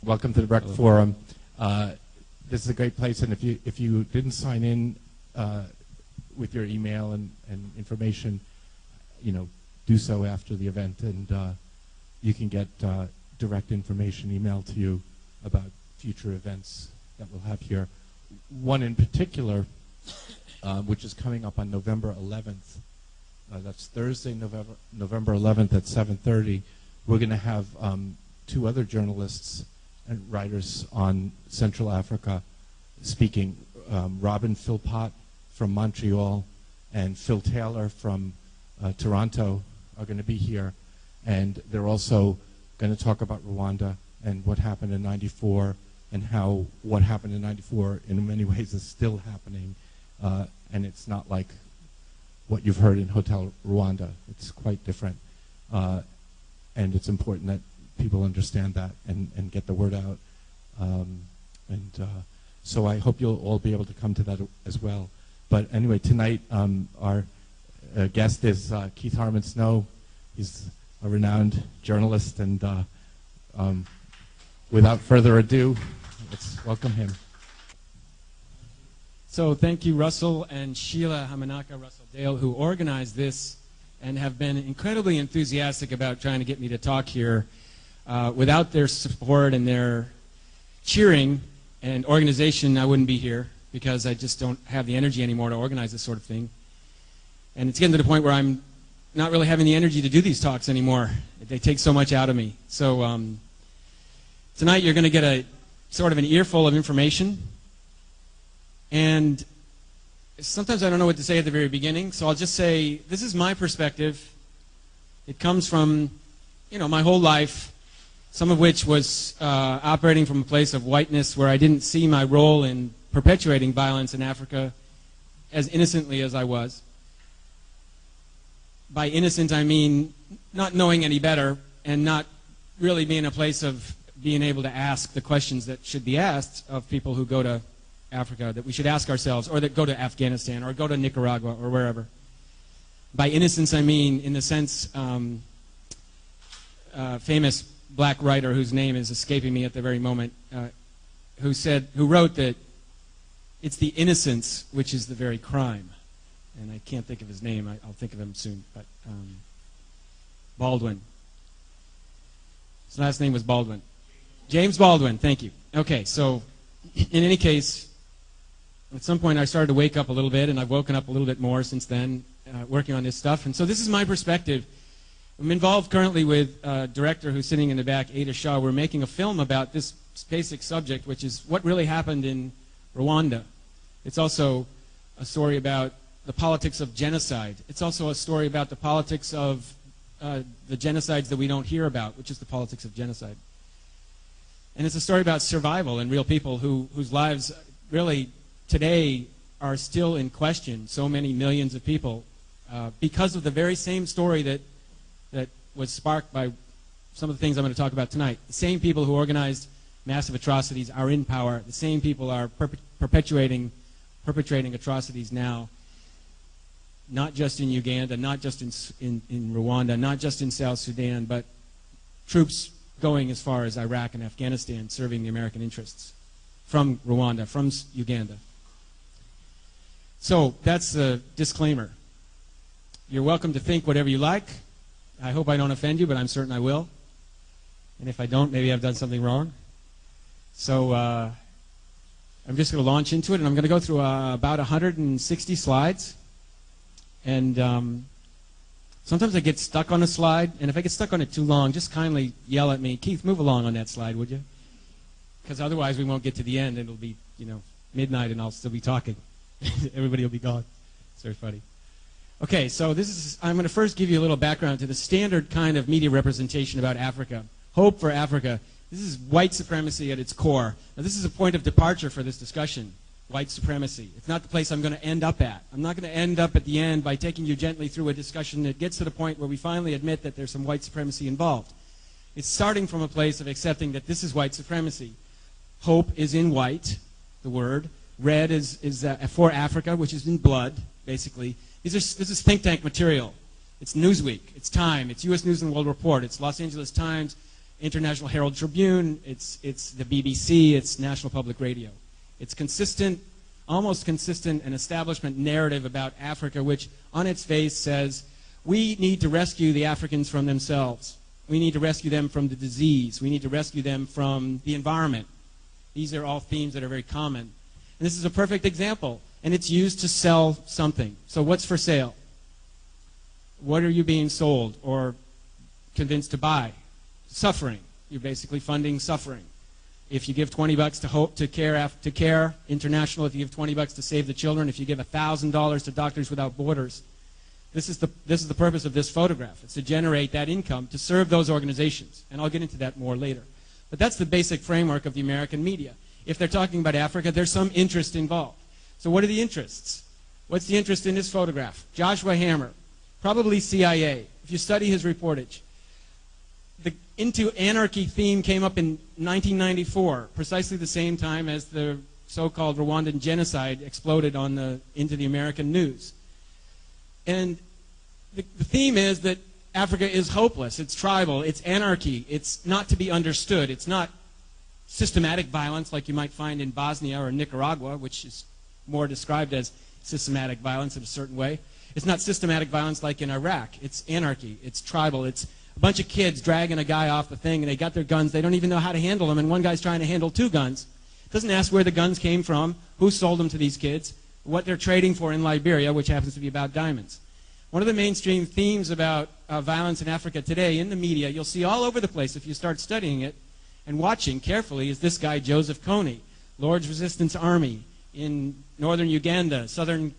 Welcome to the Rec Forum. This is a great place, and if you didn't sign in with your email and information, do so after the event, and you can get direct information emailed to you about future events that we'll have here. One in particular, which is coming up on November 11th. That's Thursday, November 11th at 7:30. We're going to have two other journalists and writers on Central Africa speaking. Robin Philpott from Montreal and Phil Taylor from Toronto are going to be here, and they're also going to talk about Rwanda and what happened in '94 and how what happened in '94 in many ways is still happening, and it's not like what you've heard in Hotel Rwanda. It's quite different, and it's important that people understand that and get the word out. So I hope you'll all be able to come to that as well. But anyway, tonight our guest is Keith Harmon Snow. He's a renowned journalist, and without further ado, let's welcome him. So thank you, Russell and Sheila Hamanaka Russell-Dale, who organized this and have been incredibly enthusiastic about trying to get me to talk here. Without their support and their cheering and organization, I wouldn't be here, because I just don't have the energy anymore to organize this sort of thing. And it's getting to the point where I'm not really having the energy to do these talks anymore. They take so much out of me. So tonight you're going to get a sort of an earful of information. And sometimes I don't know what to say at the very beginning, so I'll just say this is my perspective. It comes from, my whole life, some of which was operating from a place of whiteness where I didn't see my role in perpetuating violence in Africa as innocently as I was. By innocent, I mean not knowing any better and not really being in a place of being able to ask the questions that should be asked of people who go to Africa, that we should ask ourselves, or that go to Afghanistan, or go to Nicaragua, or wherever. By innocence, I mean in the sense, famous black writer whose name is escaping me at the very moment, who wrote that it's the innocence which is the very crime. And I can't think of his name. I'll think of him soon. But Baldwin. His last name was Baldwin. James Baldwin. Thank you. Okay, so in any case, at some point I started to wake up a little bit, and I've woken up a little bit more since then, working on this stuff. And so this is my perspective. I'm involved currently with a director who's sitting in the back, Ada Shaw. We're making a film about this basic subject, which is what really happened in Rwanda. It's also a story about the politics of genocide. It's also a story about the politics of the genocides that we don't hear about, which is the politics of genocide. And it's a story about survival and real people whose lives really today are still in question, so many millions of people, because of the very same story that was sparked by some of the things I'm going to talk about tonight. The same people who organized massive atrocities are in power. The same people are perpetrating atrocities now, not just in Uganda, not just in Rwanda, not just in South Sudan, but troops going as far as Iraq and Afghanistan, serving the American interests from Rwanda, from Uganda. So that's the disclaimer. You're welcome to think whatever you like. I hope I don't offend you, but I'm certain I will. And if I don't, maybe I've done something wrong. So I'm just going to launch into it, and I'm going to go through about 160 slides. And sometimes I get stuck on a slide, and if I get stuck on it too long, just kindly yell at me, Keith, move along on that slide, would you? Because otherwise we won't get to the end, and it'll be, midnight, and I'll still be talking. Everybody will be gone. It's very funny. Okay, so I'm going to first give you a little background to the standard kind of media representation about Africa. Hope for Africa. This is white supremacy at its core. Now, this is a point of departure for this discussion, white supremacy. It's not the place I'm going to end up at. I'm not going to end up at the end by taking you gently through a discussion that gets to the point where we finally admit that there's some white supremacy involved. It's starting from a place of accepting that this is white supremacy. Hope is in white, the word. Red is for Africa, which is in blood, basically. This is think tank material. It's Newsweek, it's Time, it's U.S. News and World Report, it's Los Angeles Times, International Herald Tribune, it's the BBC, it's National Public Radio. It's consistent, almost consistent, an establishment narrative about Africa, which on its face says, we need to rescue the Africans from themselves. We need to rescue them from the disease. We need to rescue them from the environment. These are all themes that are very common. And this is a perfect example. And it's used to sell something. So what's for sale? What are you being sold or convinced to buy? Suffering. You're basically funding suffering. If you give $20 to Care International, if you give $20 to Save the Children, if you give $1,000 to Doctors Without Borders, this is the purpose of this photograph. It's to generate that income to serve those organizations. And I'll get into that more later. But that's the basic framework of the American media. If they're talking about Africa, there's some interest involved. So what are the interests? What's the interest in this photograph? Joshua Hammer, probably CIA, if you study his reportage. The Into Anarchy theme came up in 1994, precisely the same time as the so-called Rwandan genocide exploded into the American news. And the theme is that Africa is hopeless, it's tribal, it's anarchy, it's not to be understood, it's not systematic violence like you might find in Bosnia or Nicaragua, which is more described as systematic violence in a certain way. It's not systematic violence like in Iraq, it's anarchy, it's tribal, it's a bunch of kids dragging a guy off the thing and they got their guns, they don't even know how to handle them, and one guy's trying to handle 2 guns. Doesn't ask where the guns came from, who sold them to these kids, what they're trading for in Liberia, which happens to be about diamonds. One of the mainstream themes about violence in Africa today in the media, you'll see all over the place if you start studying it and watching carefully, is this guy Joseph Kony, Lord's Resistance Army in northern Uganda, southern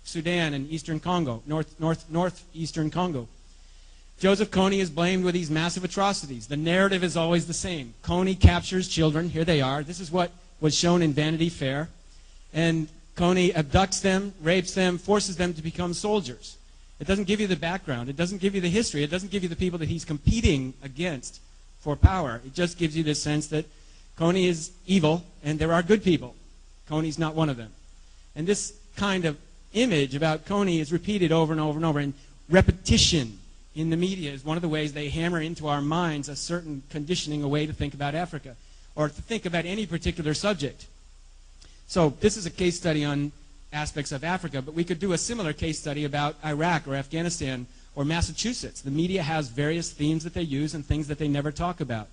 Sudan, and eastern Congo, northeastern Congo. Joseph Kony is blamed with these massive atrocities. The narrative is always the same. Kony captures children. Here they are. This is what was shown in Vanity Fair. And Kony abducts them, rapes them, forces them to become soldiers. It doesn't give you the background. It doesn't give you the history. It doesn't give you the people that he's competing against for power. It just gives you this sense that Kony is evil and there are good people. Kony's not one of them. And this kind of image about Kony is repeated over and over and over. And repetition in the media is one of the ways they hammer into our minds a certain conditioning, a way to think about Africa or to think about any particular subject. So this is a case study on aspects of Africa, but we could do a similar case study about Iraq or Afghanistan or Massachusetts. The media has various themes that they use and things that they never talk about.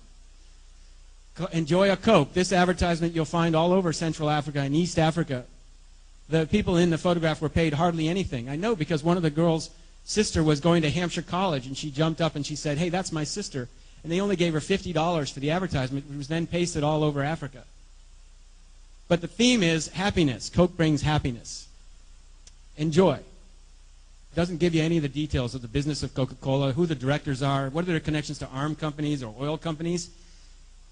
Enjoy a Coke. This advertisement you'll find all over Central Africa and East Africa. The people in the photograph were paid hardly anything. I know because one of the girls' sister was going to Hampshire College and she jumped up and she said, "Hey, that's my sister." And they only gave her $50 for the advertisement, which was then pasted all over Africa. But the theme is happiness. Coke brings happiness. Enjoy. Doesn't give you any of the details of the business of Coca-Cola, who the directors are, what are their connections to arm companies or oil companies.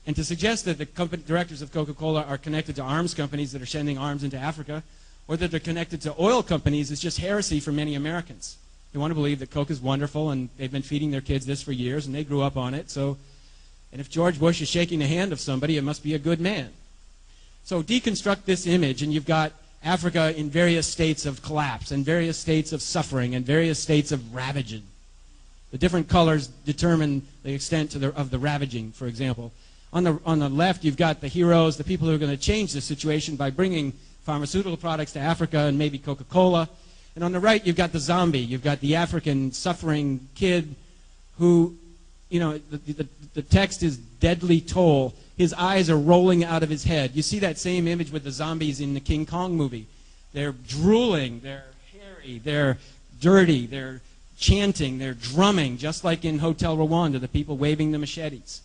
And to suggest that the directors of Coca-Cola are connected to arms companies that are sending arms into Africa, or that they're connected to oil companies, is just heresy for many Americans. They want to believe that Coke is wonderful and they've been feeding their kids this for years and they grew up on it. So, and if George Bush is shaking the hand of somebody, it must be a good man. So deconstruct this image and you've got Africa in various states of collapse and various states of suffering and various states of ravaging. The different colors determine the extent of the ravaging, for example. On the left, you've got the heroes, the people who are going to change the situation by bringing pharmaceutical products to Africa and maybe Coca-Cola. And on the right, you've got the zombie. You've got the African suffering kid who, you know, the text is deadly toll. His eyes are rolling out of his head. You see that same image with the zombies in the King Kong movie. They're drooling, they're hairy, they're dirty, they're chanting, they're drumming, just like in Hotel Rwanda, the people waving the machetes.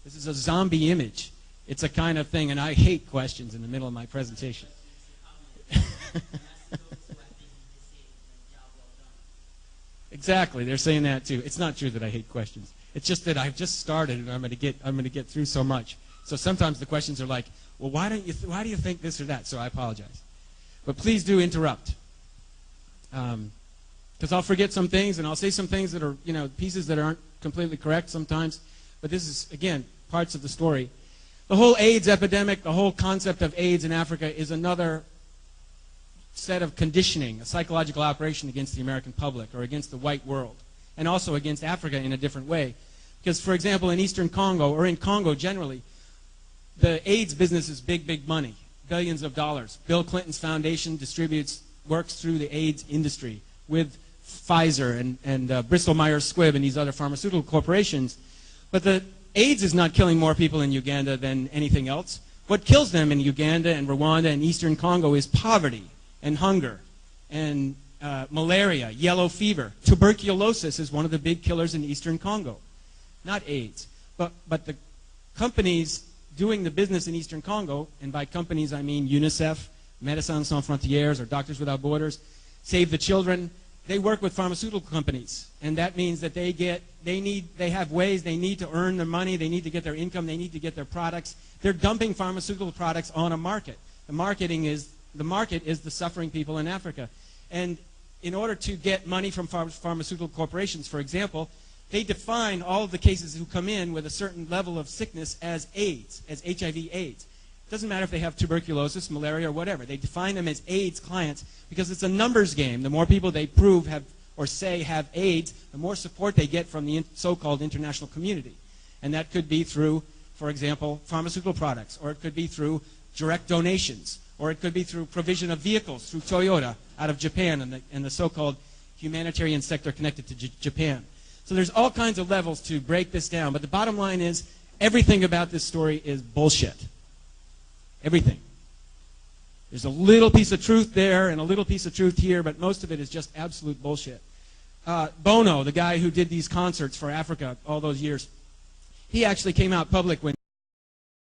This is a zombie image. It's a kind of thing, and I hate questions in the middle of my presentation. Exactly, they're saying that too. It's not true that I hate questions. It's just that I've just started and I'm going to get through so much. So sometimes the questions are like, well, why do you think this or that? So I apologize. But please do interrupt. Because I'll forget some things and I'll say some things that are, you know, pieces that aren't completely correct sometimes. But this is, again, parts of the story. The whole AIDS epidemic, the whole concept of AIDS in Africa is another set of conditioning, a psychological operation against the American public or against the white world, and also against Africa in a different way. Because, for example, in Eastern Congo, or in Congo generally, the AIDS business is big, big money, billions of dollars. Bill Clinton's foundation works through the AIDS industry with Pfizer and Bristol-Myers Squibb and these other pharmaceutical corporations. But the AIDS is not killing more people in Uganda than anything else. What kills them in Uganda and Rwanda and Eastern Congo is poverty and hunger and malaria, yellow fever. Tuberculosis is one of the big killers in Eastern Congo. Not AIDS. But the companies doing the business in Eastern Congo, and by companies I mean UNICEF, Médecins Sans Frontières, or Doctors Without Borders, Save the Children, they work with pharmaceutical companies. And that means that they have ways they need to earn their money, they need to get their income, they need to get their products. They're dumping pharmaceutical products on a market. The market is the suffering people in Africa. And in order to get money from pharmaceutical corporations, for example, they define all of the cases who come in with a certain level of sickness as AIDS, as HIV/AIDS. It doesn't matter if they have tuberculosis, malaria, or whatever. They define them as AIDS clients because it's a numbers game. The more people they prove have or say have AIDS, the more support they get from the so-called international community. And that could be through, for example, pharmaceutical products, or it could be through direct donations, or it could be through provision of vehicles through Toyota out of Japan and the so-called humanitarian sector connected to Japan. So there's all kinds of levels to break this down, but the bottom line is everything about this story is bullshit. Everything. There's a little piece of truth there and a little piece of truth here, but most of it is just absolute bullshit. Bono, the guy who did these concerts for Africa all those years, he actually came out public when